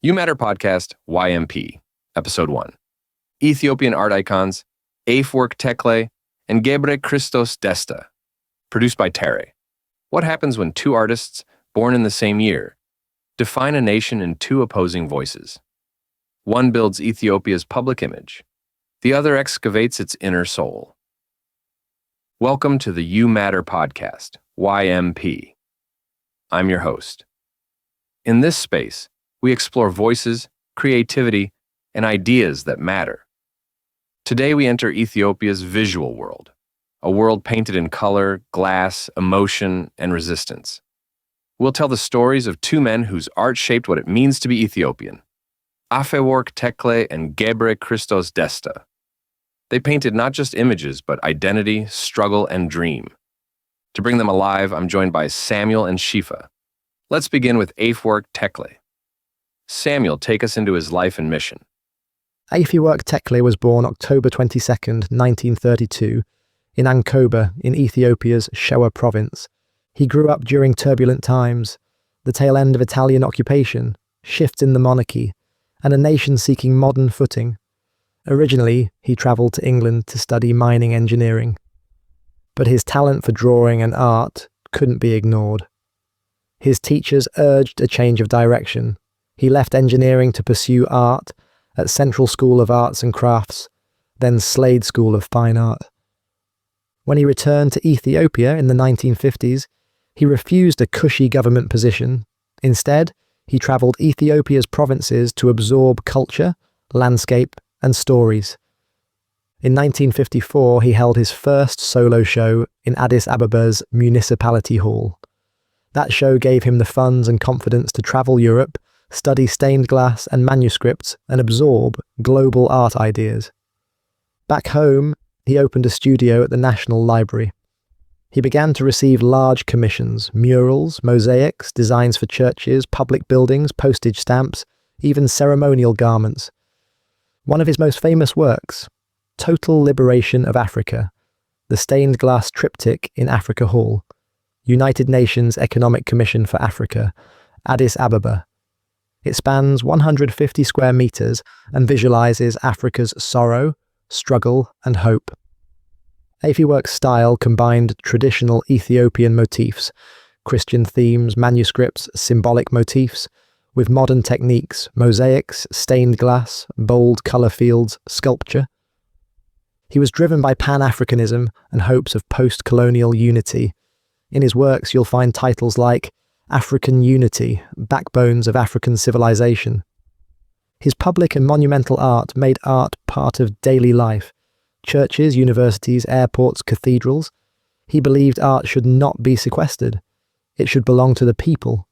You Matter Podcast, YMP, Episode 1. Ethiopian art icons, Afework Tekle, and Gebre Kristos Desta. Produced by Tekle. What happens when two artists, born in the same year, define a nation in two opposing voices? One builds Ethiopia's public image. The other excavates its inner soul. Welcome to the You Matter Podcast, YMP. I'm your host. In this space, we explore voices, creativity, and ideas that matter. Today we enter Ethiopia's visual world, a world painted in color, glass, emotion, and resistance. We'll tell the stories of two men whose art shaped what it means to be Ethiopian, Afework Tekle and Gebre Kristos Desta. They painted not just images, but identity, struggle, and dream. To bring them alive, I'm joined by Samuel and Shifa. Let's begin with Afework Tekle. Samuel, take us into his life and mission. Afework Tekle was born October 22nd, 1932, in Ankoba, in Ethiopia's Shoa province. He grew up during turbulent times, the tail end of Italian occupation, shifts in the monarchy, and a nation seeking modern footing. Originally, he travelled to England to study mining engineering. But his talent for drawing and art couldn't be ignored. His teachers urged a change of direction. He left engineering to pursue art at Central School of Arts and Crafts, then Slade School of Fine Art. When he returned to Ethiopia in the 1950s, he refused a cushy government position. Instead, he travelled Ethiopia's provinces to absorb culture, landscape, and stories. In 1954, he held his first solo show in Addis Abeba's Municipality Hall. That show gave him the funds and confidence to travel Europe, study stained glass and manuscripts, and absorb global art ideas. Back home, he opened a studio at the National Library. He began to receive large commissions, murals, mosaics, designs for churches, public buildings, postage stamps, even ceremonial garments. One of his most famous works, Total Liberation of Africa, the stained glass triptych in Africa Hall, United Nations Economic Commission for Africa, Addis Ababa. It spans 150 square meters and visualizes Africa's sorrow, struggle, and hope. Afework's style combined traditional Ethiopian motifs, Christian themes, manuscripts, symbolic motifs, with modern techniques, mosaics, stained glass, bold color fields, sculpture. He was driven by Pan-Africanism and hopes of post-colonial unity. In his works, you'll find titles like African Unity, Backbones of African Civilization. His public and monumental art made art part of daily life. Churches, universities, airports, cathedrals. He believed art should not be sequestered. It should belong to the people.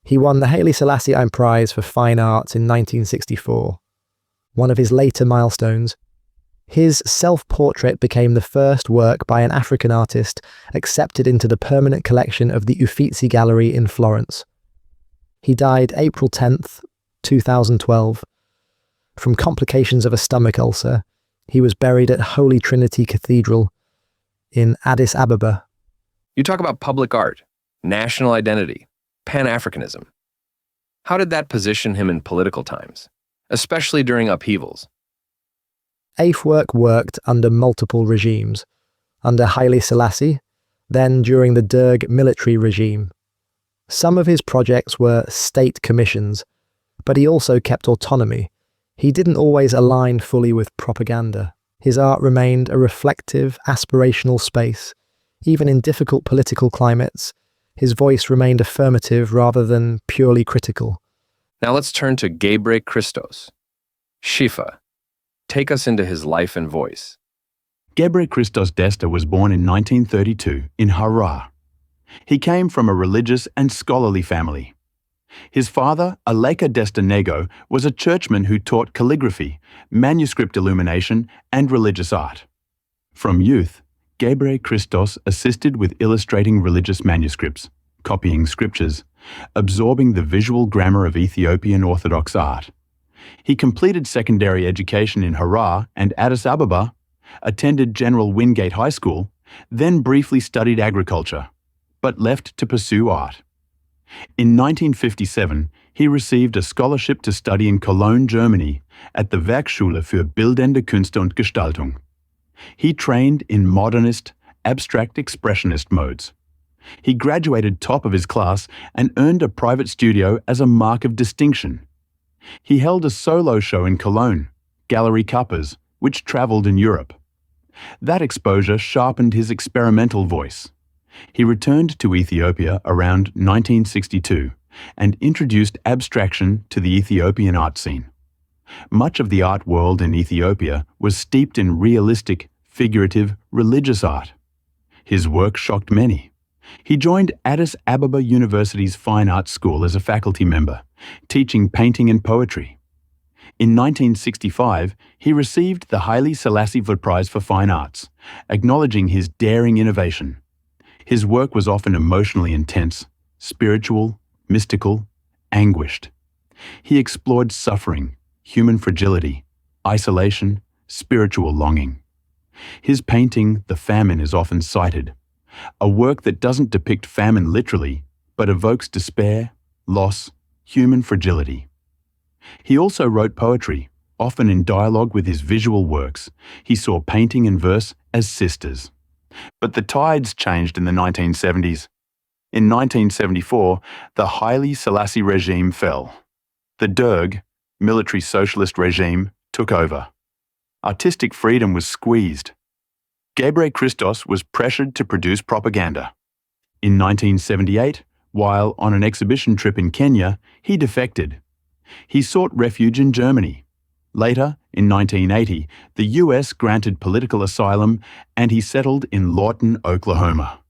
He won the Haile Selassie Prize for Fine Arts in 1964. One of his later milestones. His self-portrait became the first work by an African artist accepted into the permanent collection of the Uffizi Gallery in Florence. He died April 10th, 2012. From complications of a stomach ulcer, he was buried at Holy Trinity Cathedral in Addis Ababa. You talk about public art, national identity, Pan-Africanism. How did that position him in political times, especially during upheavals? Afework worked under multiple regimes, under Haile Selassie, then during the Derg military regime. Some of his projects were state commissions, but he also kept autonomy. He didn't always align fully with propaganda. His art remained a reflective, aspirational space. Even in difficult political climates, his voice remained affirmative rather than purely critical. Now let's turn to Gebre Kristos. Shifa, take us into his life and voice. Gebre Kristos Desta was born in 1932 in Harar. He came from a religious and scholarly family. His father, Aleka Desta Nego, was a churchman who taught calligraphy, manuscript illumination, and religious art. From youth, Gebre Kristos assisted with illustrating religious manuscripts, copying scriptures, absorbing the visual grammar of Ethiopian Orthodox art. He completed secondary education in Harar and Addis Ababa, attended General Wingate High School, then briefly studied agriculture, but left to pursue art. In 1957, He received a scholarship to study in Cologne, Germany, at the Werkschule für Bildende Künste und Gestaltung. He trained in modernist, abstract expressionist modes. He graduated top of his class and earned a private studio as a mark of distinction. He held a solo show in Cologne, Gallery Kappers, which travelled in Europe. That exposure sharpened his experimental voice. He returned to Ethiopia around 1962 and introduced abstraction to the Ethiopian art scene. Much of the art world in Ethiopia was steeped in realistic, figurative, religious art. His work shocked many. He joined Addis Ababa University's Fine Arts School as a faculty member, teaching painting and poetry. In 1965, he received the Haile Selassie Prize for Fine Arts, acknowledging his daring innovation. His work was often emotionally intense, spiritual, mystical, anguished. He explored suffering, human fragility, isolation, spiritual longing. His painting, The Famine, is often cited, a work that doesn't depict famine literally, but evokes despair, loss, human fragility. He also wrote poetry, often in dialogue with his visual works. He saw painting and verse as sisters. But the tides changed in the 1970s. In 1974, the Haile Selassie regime fell. The Derg, military socialist regime, took over. Artistic freedom was squeezed. Gebre Kristos was pressured to produce propaganda. In 1978, while on an exhibition trip in Kenya, he defected. He sought refuge in Germany. Later, in 1980, the US granted political asylum and he settled in Lawton, Oklahoma.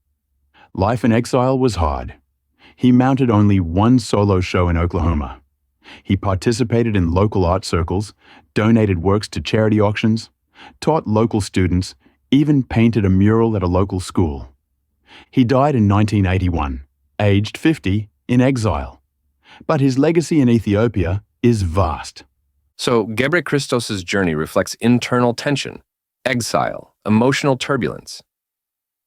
Life in exile was hard. He mounted only one solo show in Oklahoma. He participated in local art circles, donated works to charity auctions, taught local students, even painted a mural at a local school. He died in 1981, aged 50, in exile. But his legacy in Ethiopia is vast. So, Gebre Kristos' journey reflects internal tension, exile, emotional turbulence.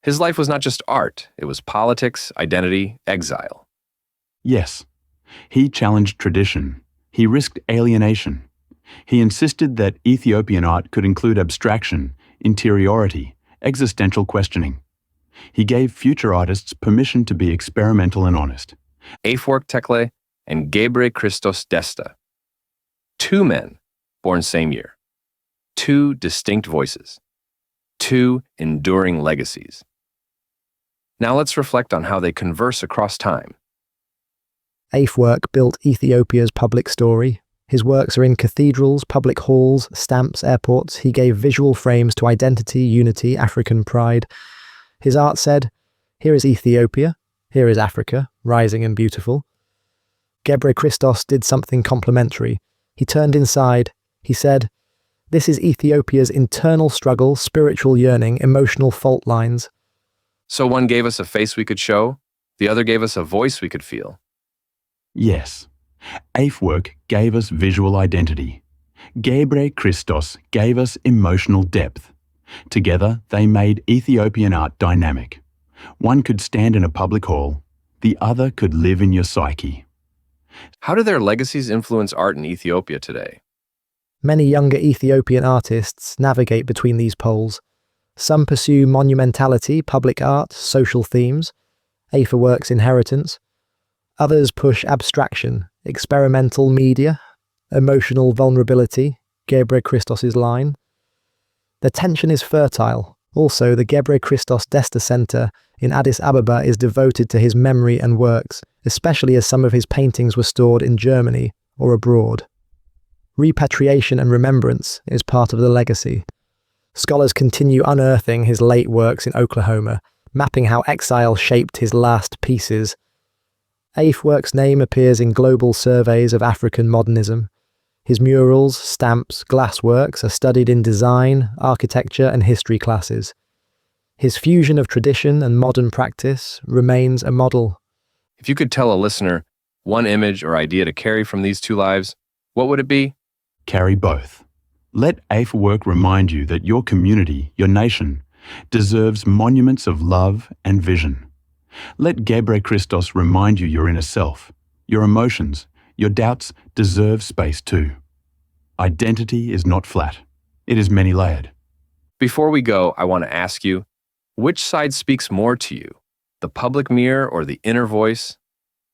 His life was not just art, it was politics, identity, exile. Yes, he challenged tradition. He risked alienation. He insisted that Ethiopian art could include abstraction, interiority, existential questioning. He gave future artists permission to be experimental and honest. Afework Tekle and Gebre Kristos Desta. Two men, born same year. Two distinct voices. Two enduring legacies. Now let's reflect on how they converse across time. Afework built Ethiopia's public story. His works are in cathedrals, public halls, stamps, airports. He gave visual frames to identity, unity, African pride. His art said, "Here is Ethiopia, here is Africa, rising and beautiful." Gebre Kristos did something complementary. He turned inside. He said, "This is Ethiopia's internal struggle, spiritual yearning, emotional fault lines." So one gave us a face we could show, the other gave us a voice we could feel. Yes, Afework gave us visual identity. Gebre Kristos gave us emotional depth. Together, they made Ethiopian art dynamic. One could stand in a public hall, the other could live in your psyche. How do their legacies influence art in Ethiopia today? Many younger Ethiopian artists navigate between these poles. Some pursue monumentality, public art, social themes, Afework's inheritance. Others push abstraction, experimental media, emotional vulnerability, Gebre Kristos' line. The tension is fertile. Also, the Gebre Kristos Desta Center in Addis Ababa is devoted to his memory and works, especially as some of his paintings were stored in Germany or abroad. Repatriation and remembrance is part of the legacy. Scholars continue unearthing his late works in Oklahoma, mapping how exile shaped his last pieces. Afework's name appears in global surveys of African modernism. His murals, stamps, glassworks are studied in design, architecture, and history classes. His fusion of tradition and modern practice remains a model. If you could tell a listener one image or idea to carry from these two lives, what would it be? Carry both. Let Afework remind you that your community, your nation, deserves monuments of love and vision. Let Gebre Kristos remind you your inner self, your emotions, your doubts deserve space too. Identity is not flat. It is many-layered. Before we go, I want to ask you, which side speaks more to you, the public mirror or the inner voice?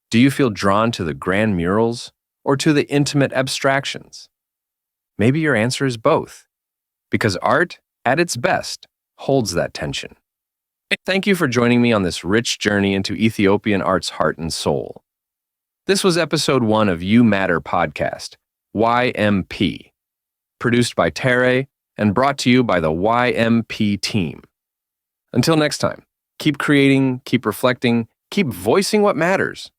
Do you feel drawn to the grand murals or to the intimate abstractions? Maybe your answer is both, because art, at its best, holds that tension. Thank you for joining me on this rich journey into Ethiopian art's heart and soul. This was episode 1 of You Matter podcast, YMP, produced by Tere and brought to you by the YMP team. Until next time, keep creating, keep reflecting, keep voicing what matters.